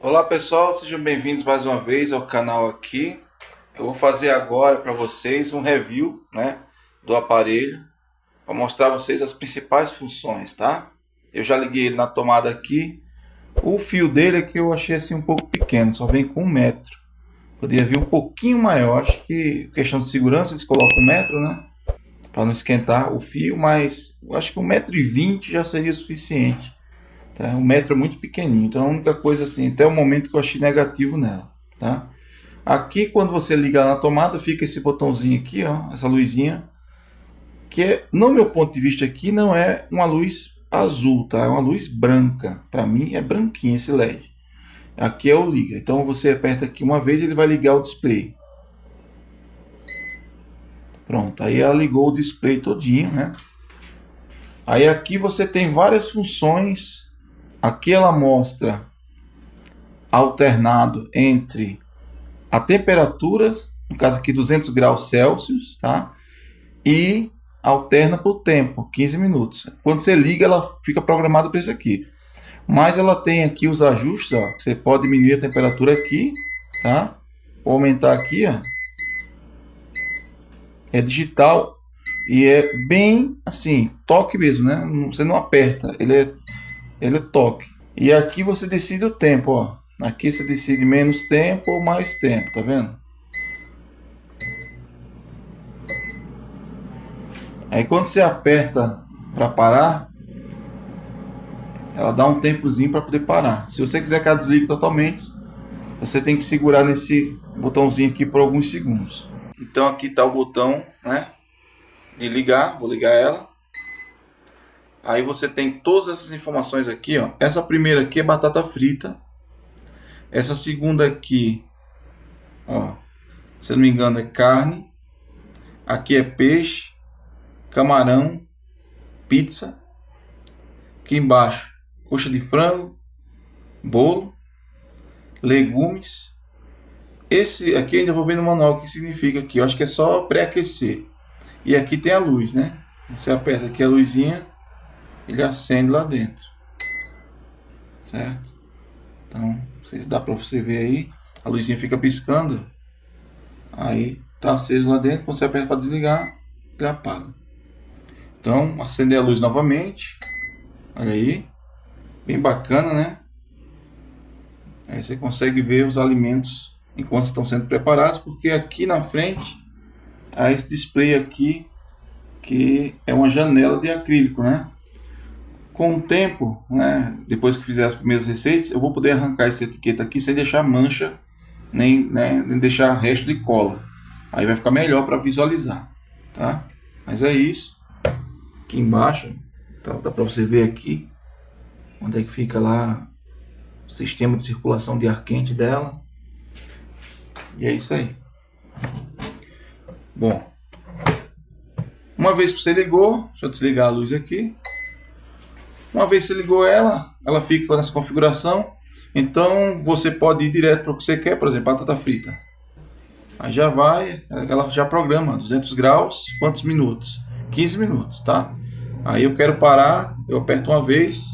Olá pessoal, sejam bem-vindos mais uma vez ao canal aqui. Eu vou fazer agora para vocês um review, do aparelho, para mostrar a vocês as principais funções, tá? Eu já liguei ele na tomada aqui. O fio dele é que eu achei assim um pouco pequeno, só vem com 1 metro. Poderia vir um pouquinho maior, acho que questão de segurança eles colocam 1 metro, né? Para não esquentar o fio, mas eu acho que 1,20 m já seria o suficiente. Tá? 1 metro é muito pequenininho, então a única coisa assim, até o momento que eu achei negativo nela, tá? Aqui quando você ligar na tomada, fica esse botãozinho aqui, ó, essa luzinha, que é, no meu ponto de vista aqui, não é uma luz azul, tá? É uma luz branca, para mim é branquinho esse LED. Aqui é o liga, então você aperta aqui uma vez e ele vai ligar o display. Pronto, aí ela ligou o display todinho, né? Aí aqui você tem várias funções. Aqui ela mostra alternado entre a temperatura, no caso aqui 200 graus Celsius, tá? E alterna por tempo, 15 minutos. Quando você liga, ela fica programada para isso aqui. Mas ela tem aqui os ajustes, ó, que você pode diminuir a temperatura aqui, tá? Ou aumentar aqui, ó. É digital e é bem assim, toque mesmo, né? Você não aperta, ele é toque. E aqui você decide o tempo, ó. Aqui você decide menos tempo ou mais tempo, tá vendo? Aí quando você aperta para parar, ela dá um tempozinho para poder parar. Se você quiser que ela desligue totalmente, você tem que segurar nesse botãozinho aqui por alguns segundos. Então aqui está o botão, né, de ligar, vou ligar ela. Aí você tem todas essas informações aqui, ó. Essa primeira aqui é batata frita. Essa segunda aqui, ó, se eu não me engano é carne. Aqui é peixe, camarão, pizza. Aqui embaixo, coxa de frango, bolo, legumes. Esse aqui eu ainda vou ver no manual o que significa aqui. Eu acho que é só pré-aquecer. E aqui tem a luz, né? Você aperta aqui a luzinha, ele acende lá dentro, certo? Então, dá para você ver aí, a luzinha fica piscando, aí tá aceso lá dentro. Quando você aperta para desligar, ele apaga. Então, acender a luz novamente, olha aí, bem bacana, né? Aí você consegue ver os alimentos enquanto estão sendo preparados, porque aqui na frente há esse display aqui, que é uma janela de acrílico, né? Com o tempo, né, depois que fizer as primeiras receitas, eu vou poder arrancar essa etiqueta aqui sem deixar mancha, nem deixar resto de cola. Aí vai ficar melhor para visualizar, tá? Mas é isso. Aqui embaixo, tá, dá para você ver aqui onde é que fica lá o sistema de circulação de ar quente dela. E é isso aí. Bom, uma vez que você ligou, deixa eu desligar a luz aqui. Uma vez que você ligou ela fica nessa configuração. Então você pode ir direto para o que você quer, por exemplo, batata frita. Aí já vai, ela já programa 200 graus, quantos minutos? 15 minutos, tá? Aí eu quero parar, eu aperto uma vez.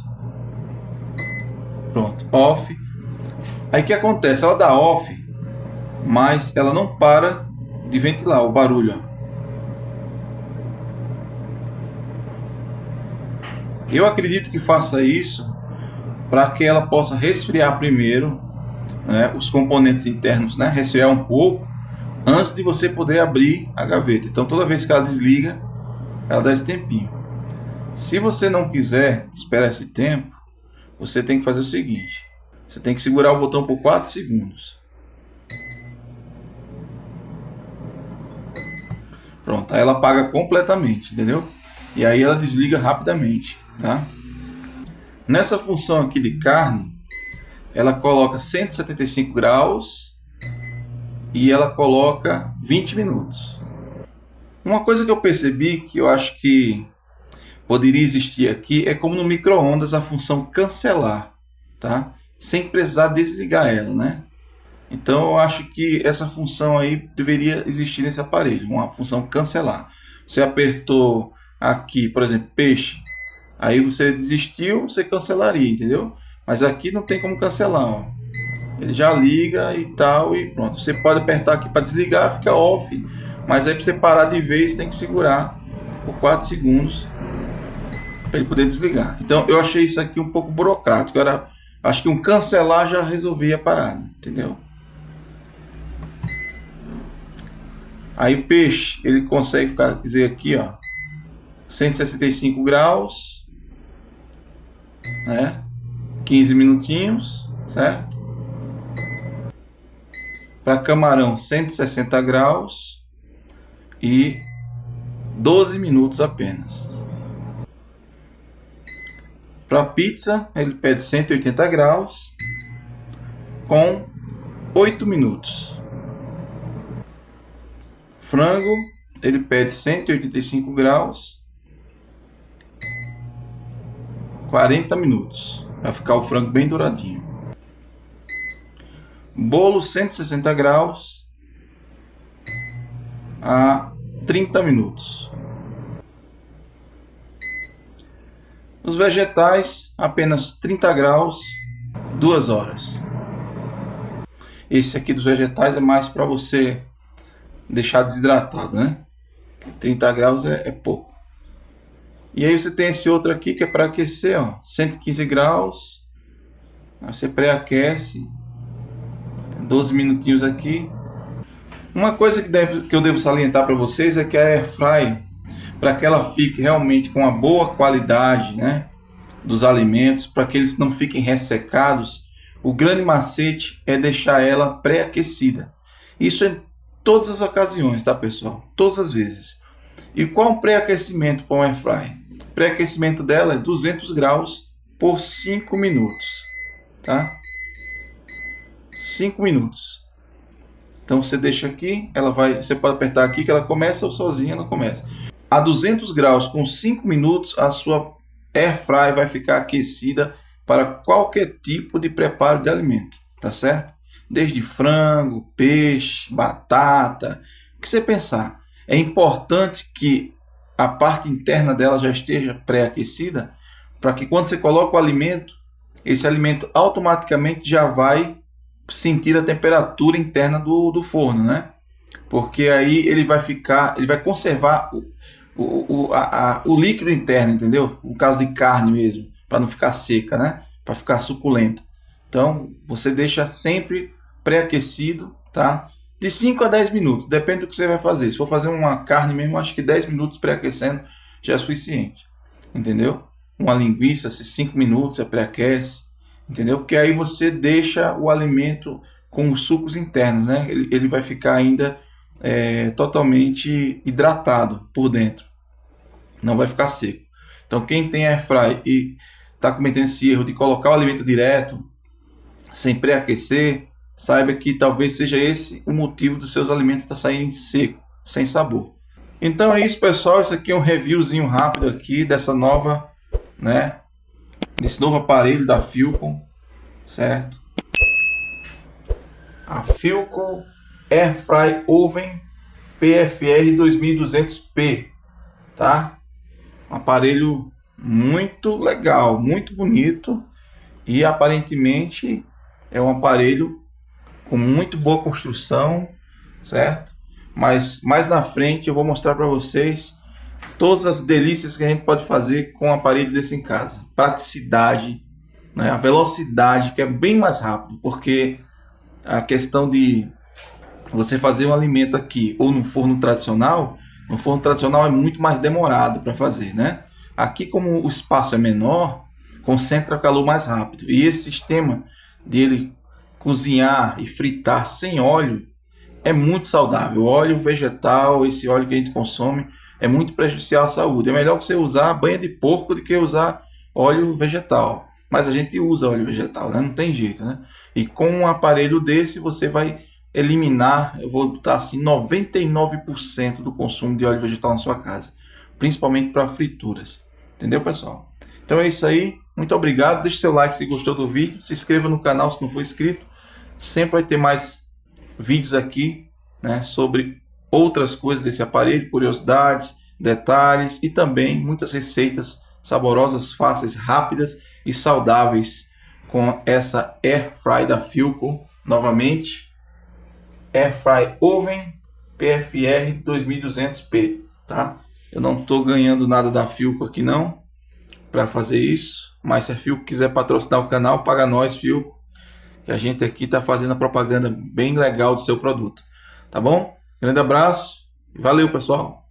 Pronto, off. Aí o que acontece? Ela dá off, mas ela não para de ventilar o barulho, ó. Eu acredito que faça isso para que ela possa resfriar primeiro, né, os componentes internos, né, resfriar um pouco antes de você poder abrir a gaveta. Então toda vez que ela desliga, ela dá esse tempinho. Se você não quiser esperar esse tempo, você tem que fazer o seguinte: você tem que segurar o botão por 4 segundos. Pronto, aí ela apaga completamente, entendeu? E aí ela desliga rapidamente, tá? Nessa função aqui de carne, ela coloca 175 graus e ela coloca 20 minutos. Uma coisa que eu percebi, que eu acho que poderia existir aqui, é como no micro-ondas a função cancelar, tá? Sem precisar desligar ela, né? Então eu acho que essa função aí deveria existir nesse aparelho, uma função cancelar. Você apertou aqui, por exemplo, peixe, aí você desistiu, você cancelaria, entendeu? Mas aqui não tem como cancelar, ó. Ele já liga e tal, e pronto. Você pode apertar aqui para desligar, fica off, mas aí para você parar de vez tem que segurar por 4 segundos para ele poder desligar. Então eu achei isso aqui um pouco burocrático. Acho que um cancelar já resolvia a parada, entendeu? Aí o peixe, ele consegue ficar, quer dizer, aqui ó, 165 graus, né? 15 minutinhos, certo? Para camarão, 160 graus e 12 minutos apenas. Para pizza, ele pede 180 graus com 8 minutos. Frango, ele pede 185 graus, 40 minutos. Vai ficar o frango bem douradinho. Bolo 160 graus a 30 minutos. Os vegetais, apenas 30 graus, 2 horas. Esse aqui dos vegetais é mais para você deixar desidratado, né? 30 graus é pouco. E aí você tem esse outro aqui que é para aquecer, ó, 115 graus. Você pré-aquece, 12 minutinhos aqui. Uma coisa que eu devo salientar para vocês é que a air fry, para que ela fique realmente com a boa qualidade, né, dos alimentos, para que eles não fiquem ressecados, o grande macete é deixar ela pré-aquecida. Isso em todas as ocasiões, tá, pessoal? Todas as vezes. E qual o pré-aquecimento para o air fry? O pré-aquecimento dela é 200 graus por 5 minutos, tá? 5 minutos. Então você deixa aqui, você pode apertar aqui que ela começa ou sozinha ela começa. A 200 graus com 5 minutos, a sua air fry vai ficar aquecida para qualquer tipo de preparo de alimento, tá certo? Desde frango, peixe, batata, o que você pensar. É importante que a parte interna dela já esteja pré-aquecida, para que quando você coloca o alimento, esse alimento automaticamente já vai sentir a temperatura interna do forno, né? Porque aí ele vai conservar o líquido interno, entendeu? No caso de carne mesmo, para não ficar seca, né? Para ficar suculenta. Então, você deixa sempre pré-aquecido, tá? De 5 a 10 minutos, depende do que você vai fazer. Se for fazer uma carne mesmo, acho que 10 minutos pré-aquecendo já é suficiente, entendeu? Uma linguiça, 5 minutos, você pré-aquece, entendeu? Porque aí você deixa o alimento com os sucos internos, né? Ele vai ficar ainda totalmente hidratado por dentro, não vai ficar seco. Então quem tem air fry e está cometendo esse erro de colocar o alimento direto, sem pré-aquecer, saiba que talvez seja esse o motivo dos seus alimentos estar saindo seco, sem sabor. Então é isso, pessoal. Isso aqui é um reviewzinho rápido aqui dessa nova, né? Desse novo aparelho da Philco, certo? A Philco Air Fry Oven PFR 2200P, tá? Um aparelho muito legal, muito bonito e aparentemente é um aparelho com muito boa construção, certo? Mas mais na frente eu vou mostrar para vocês todas as delícias que a gente pode fazer com um aparelho desse em casa. Praticidade, né? A velocidade, que é bem mais rápido, porque a questão de você fazer um alimento aqui ou no forno tradicional é muito mais demorado para fazer, né? Aqui, como o espaço é menor, concentra o calor mais rápido. E esse sistema dele cozinhar e fritar sem óleo é muito saudável. O óleo vegetal, esse óleo que a gente consome, é muito prejudicial à saúde. É melhor você usar banha de porco do que usar óleo vegetal. Mas a gente usa óleo vegetal, né? Não tem jeito, né? E com um aparelho desse você vai eliminar, eu vou botar assim, 99% do consumo de óleo vegetal na sua casa. Principalmente para frituras. Entendeu, pessoal? Então é isso aí. Muito obrigado. Deixe seu like se gostou do vídeo. Se inscreva no canal se não for inscrito. Sempre vai ter mais vídeos aqui, né, sobre outras coisas desse aparelho, curiosidades, detalhes e também muitas receitas saborosas, fáceis, rápidas e saudáveis com essa Air Fry da Philco novamente, Airfry Oven PFR 2200P, tá? Eu não estou ganhando nada da Philco aqui não, para fazer isso, mas se a Philco quiser patrocinar o canal, paga nós, Philco, que a gente aqui está fazendo a propaganda bem legal do seu produto, tá bom? Grande abraço, valeu pessoal!